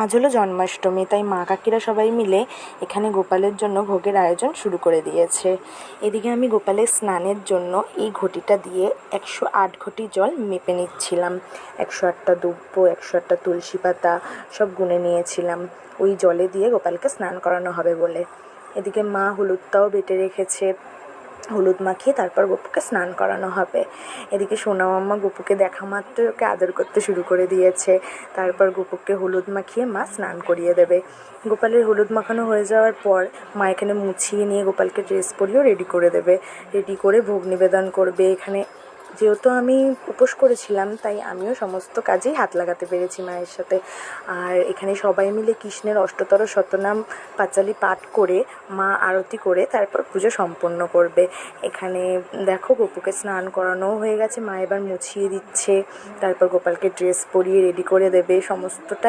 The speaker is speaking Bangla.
আজ হলো জন্মাষ্টমী, তাই মা কাকিরা সবাই মিলে এখানে গোপালের জন্য ভোগের আয়োজন শুরু করে দিয়েছে। এদিকে আমি গোপালের স্নানের জন্য এই ঘটিটা দিয়ে 108 ঘটি জল মেপে নিচ্ছিলাম। 108টা দুব্ব, 108টা তুলসী পাতা সব গুনে নিয়েছিলাম ওই জলে দিয়ে গোপালকে স্নান করানো হবে বলে। এদিকে মা হলুদটাও বেটে রেখেছে, হলুদ মাখিয়ে তারপর গপুকে স্নান করানো হবে। এদিকে সোনা মাম্মা গপুকে দেখা মাত্রই ওকে আদর করতে শুরু করে দিয়েছে। তারপর গপুকে হলুদ মাখিয়ে মা স্নান করিয়ে দেবে। গোপালের হলুদ মাখানো হয়ে যাওয়ার পর মা এখানে মুছিয়ে নিয়ে গোপালকে ড্রেস পরিয়েও রেডি করে দেবে। রেডি করে ভোগ নিবেদন করবে। এখানে যেহেতু আমি উপোস করেছিলাম, তাই আমিও সমস্ত কাজেই হাত লাগাতে পেরেছি মায়ের সাথে। আর এখানে সবাই মিলে কৃষ্ণের অষ্টতর শতনাম পাঁচালি পাঠ করে মা আরতি করে তারপর পুজো সম্পন্ন করবে। এখানে দেখো গপুকে স্নান করানোও হয়ে গেছে, মা এবার মুছিয়ে দিচ্ছে, তারপর গোপালকে ড্রেস পরিয়ে রেডি করে দেবে। সমস্তটা